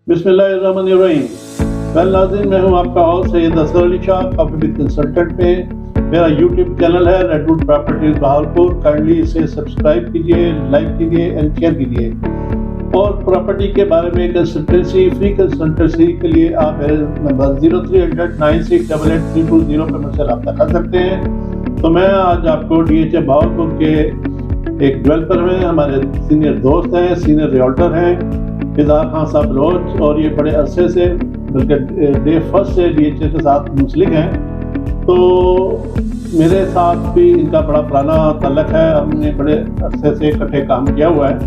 बिस्मिल्लाहिर्रहमानिर्रहीम। वेल नाज़रीन, मैं हूं आपका host Syed Asghar Ali Shah, coffee with consultant में मेरा यूट्यूब चैनल है रेडवुड प्रॉपर्टीज बहावलपुर। काइंडली इसे सब्सक्राइब कीजिए, लाइक कीजिए एंड शेयर कीजिए। और प्रॉपर्टी के बारे में कंसल्टेंसी, फ्री कंसल्टेंसी के लिए आप मेरे नंबर 0300968832 पर मुझसे रब्ता कर सकते हैं। तो मैं आज आपको DHA बहावलपुर के एक डेवलपर में हमारे सीनियर दोस्त हैं, सीनियर रियल्टर हैं, इज़हार खान साहब बलोच, और ये बड़े अरसे से, बल्कि डे फर्स्ट से DHA के साथ मुंसलिक हैं। तो मेरे साथ भी इनका बड़ा पुराना ताल्लुक है, हमने बड़े अरसे से इकट्ठे काम किया हुआ है।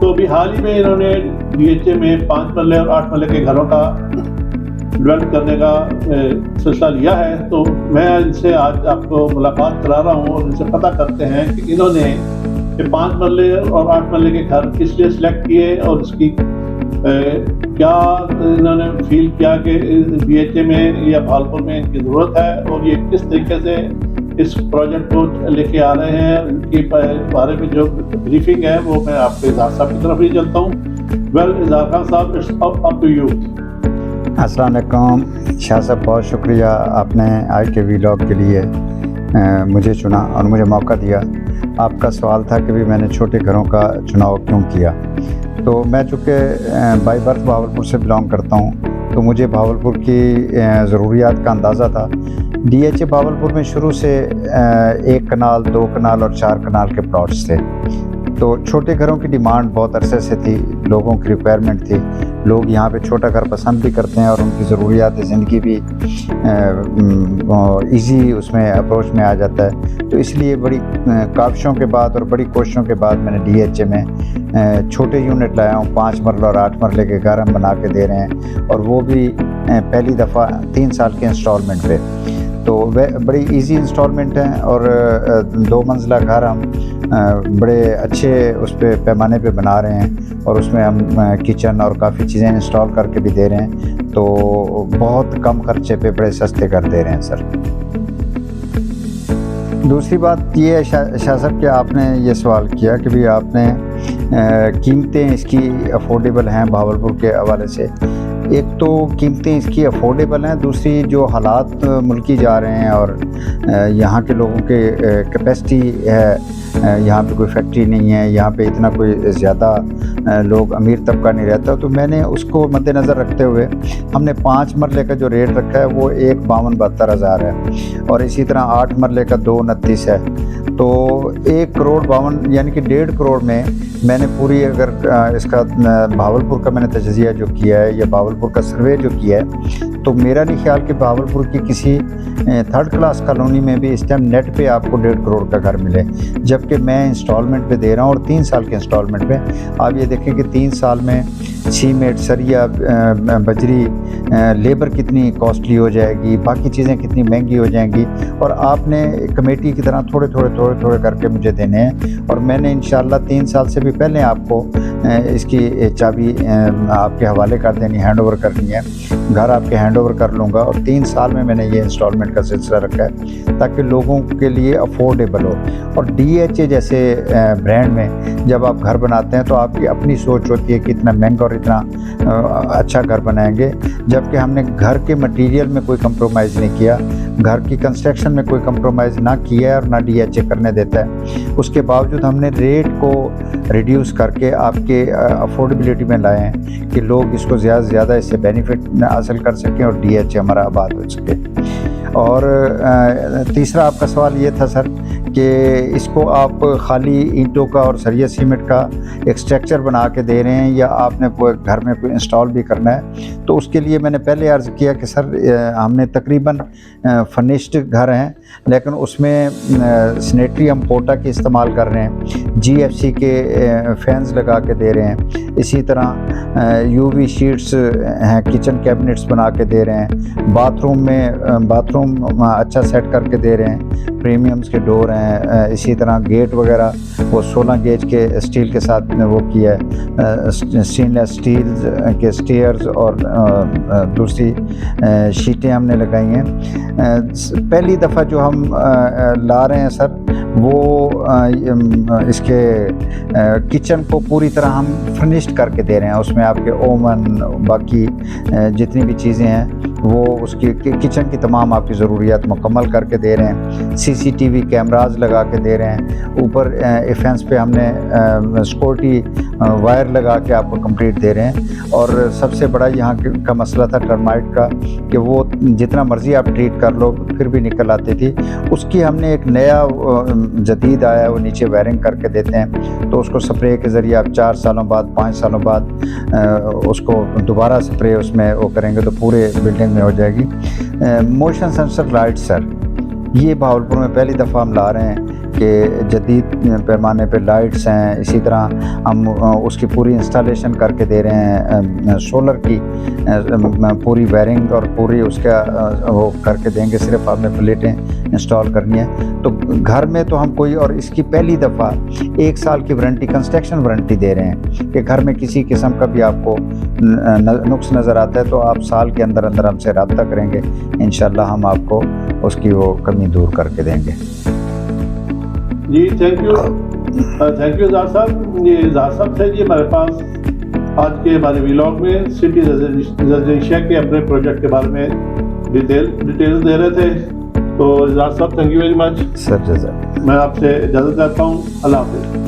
तो अभी हाल ही में इन्होंने DHA में 5 मरले और 8 मरले के घरों का डेवलप करने का सिलसिला लिया है। तो मैं इनसे आज आपको मुलाकात करा रहा हूँ और इनसे पता करते हैं कि इन्होंने 5 मरले और 8 मरले के घर किस लिए सिलेक्ट किए और इसकी क्या इन्होंने फील किया कि DHA में या बहावलपुर में इनकी ज़रूरत है, और ये किस तरीके से इस प्रोजेक्ट को लेके आ रहे हैं। इनके बारे में जो ब्रीफिंग है वो मैं आपको इज़हार साहब की तरफ ही चलता हूँ। वेल इज़हार खान साहब, इट्स अप टू यू। अस्सलाम वालेकुम शाह साहब, बहुत शुक्रिया आपने आज के व्लॉग के लिए मुझे चुना और मुझे मौका दिया। आपका सवाल था कि भी मैंने छोटे घरों का चुनाव क्यों किया। तो मैं चूँकि बाई बर्थ बहावलपुर से बिलोंग करता हूँ, तो मुझे बहावलपुर की ज़रूरियात का अंदाज़ा था। DHA बहावलपुर में शुरू से 1 कनाल, 2 कनाल और 4 कनाल के प्लॉट्स थे। तो छोटे घरों की डिमांड बहुत अरसे से थी, लोगों की रिक्वायरमेंट थी। लोग यहाँ पे छोटा घर पसंद भी करते हैं और उनकी ज़रूरियात ज़िंदगी भी इजी उसमें अप्रोच में आ जाता है। तो इसलिए बड़ी काविशों के बाद और बड़ी कोशिशों के बाद मैंने DHA में छोटे यूनिट लाया हूँ। 5 मरले और 8 मरले के घर हम बना के दे रहे हैं, और वो भी पहली दफ़ा 3 साल के इंस्टॉलमेंट पे। तो वह बड़ी इजी इंस्टॉलमेंट है, और 2 मंजिला घर हम बड़े अच्छे उस पे पैमाने पे बना रहे हैं, और उसमें हम किचन और काफ़ी चीज़ें इंस्टॉल करके भी दे रहे हैं। तो बहुत कम खर्चे पे बड़े सस्ते कर दे रहे हैं सर। दूसरी बात ये है शाह साहब कि आपने ये सवाल किया कि भी आपने कीमतें इसकी अफोर्डेबल हैं बहावलपुर के हवाले से। एक तो कीमतें इसकी अफोर्डेबल हैं, दूसरी जो हालात मुल्की जा रहे हैं और यहाँ के लोगों के कैपेसिटी है, यहाँ पे कोई फैक्ट्री नहीं है, यहाँ पे इतना कोई ज़्यादा लोग अमीर तबका नहीं रहता। तो मैंने उसको मद्देनज़र रखते हुए हमने 5 मरले का जो रेट रखा है वो 1,52,72 हज़ार है, और इसी तरह 8 मरले का 2,29 है। तो 1,52,52 यानी कि 1.5 करोड़ में मैंने पूरी, अगर इसका बहावलपुर का मैंने तजज़िया जो किया है या बहावलपुर का सर्वे जो किया है, तो मेरा नहीं ख्याल कि बहावलपुर की किसी 3rd क्लास कॉलोनी में भी इस टाइम नेट पे आपको 1.5 करोड़ का घर मिले, जबकि मैं इंस्टॉलमेंट पे दे रहा हूँ और 3 साल के इंस्टॉलमेंट पे। आप ये देखें कि 3 साल में सीमेंट, सरिया, बजरी, लेबर कितनी कॉस्टली हो जाएगी, बाकी चीज़ें कितनी महंगी हो जाएंगी, और आपने कमेटी की तरह थोड़े थोड़े करके मुझे देने हैं। और मैंने इंशाल्लाह 3 साल से भी पहले आपको इसकी चाबी आपके हवाले कर देनी, हैंड ओवर करनी है, घर आपके हैंड ओवर कर लूँगा। और 3 साल में मैंने ये इंस्टॉलमेंट का सिलसिला रखा है ताकि लोगों के लिए अफोर्डेबल हो। और DHA जैसे ब्रांड में जब आप घर बनाते हैं तो आपकी अपनी सोच होती है कि इतना महंगा और इतना अच्छा घर बनाएंगे, जबकि हमने घर के मटेरियल में कोई कंप्रोमाइज़ नहीं किया, घर की कंस्ट्रक्शन में कोई कंप्रोमाइज़ ना किया है और ना DHA करने देता है। उसके बावजूद हमने रेट को रिड्यूस करके आपके अफोर्डेबिलिटी में लाए हैं कि लोग इसको ज़्यादा से ज़्यादा इससे बेनिफिट हासिल कर सकें और DHA हमारा आबाद हो सके। और तीसरा आपका सवाल ये था सर कि इसको आप खाली ईंटों का और सरिया सीमेंट का एक स्ट्रक्चर बना के दे रहे हैं या आपने घर में कोई इंस्टॉल भी करना है। तो उसके लिए मैंने पहले अर्ज़ किया कि सर हमने तकरीबन फर्निश्ड घर हैं, लेकिन उसमें सैनिटरी हम पोटा की इस्तेमाल कर रहे हैं, GFC के फैंस लगा के दे रहे हैं, इसी तरह UV शीट्स हैं, किचन कैबिनेट्स बना के दे रहे हैं, बाथरूम अच्छा सेट करके दे रहे हैं, प्रीमियम्स के डोर हैं, ہیں. اسی طرح گیٹ وغیرہ وہ 16 گیج کے اسٹیل کے ساتھ وہ کیا ہے, اسٹین لیس اسٹیل کے اسٹیئرز اور دوسری شیٹیں ہم نے لگائی ہیں. پہلی دفعہ جو ہم لا رہے ہیں سر وہ اس کے کچن کو پوری طرح ہم فرنشڈ کر کے دے رہے ہیں. اس میں آپ کے اوون باقی جتنی بھی چیزیں ہیں وہ اس کی کچن کی تمام آپ کی ضروریات مکمل کر کے دے رہے ہیں. CCTV کیمراز لگا کے دے رہے ہیں. اوپر فینس پہ ہم نے سیکورٹی وائر لگا کے آپ کو کمپلیٹ دے رہے ہیں. اور سب سے بڑا یہاں کا مسئلہ تھا ٹرمائٹ کا کہ وہ جتنا مرضی آپ ٹریٹ کر لو پھر بھی نکل آتی تھی. اس کی ہم نے ایک نیا جدید آیا ہے, وہ نیچے وائرنگ کر کے دیتے ہیں تو اس کو سپرے کے ذریعے آپ 4 سالوں بعد 5 سالوں بعد اس کو دوبارہ سپرے اس میں وہ کریں گے تو پورے بلڈنگ میں ہو جائے گی. موشن سینسر لائٹ سر یہ بہاولپور میں پہلی دفعہ ہم لا رہے ہیں کہ جدید پیمانے پہ لائٹس ہیں. اسی طرح ہم اس کی پوری انسٹالیشن کر کے دے رہے ہیں, سولر کی پوری وائرنگ اور پوری اس کا وہ کر کے دیں گے. صرف آپ نے پلیٹیں انسٹال کرنی ہے. تو گھر میں تو ہم کوئی, اور اس کی پہلی دفعہ 1 سال کی وارنٹی کنسٹرکشن وارنٹی دے رہے ہیں کہ گھر میں کسی قسم کا بھی آپ کو نقص نظر آتا ہے تو آپ سال کے اندر اندر ہم سے رابطہ کریں گے, انشاءاللہ ہم آپ کو اس کی وہ کمی دور کر کے دیں گے. جی تھینک یو زار صاحب. یہ زار صاحب تھے جی ہمارے پاس آج کے ہمارے ویلاگ میں سٹی ریزیڈنشیا کے اپنے پروجیکٹ کے بارے میں ڈیٹیلز دے رہے تھے. تو زار صاحب تھینک یو ویری مچ سر جزاک. میں آپ سے اجازت چاہتا ہوں. اللہ حافظ.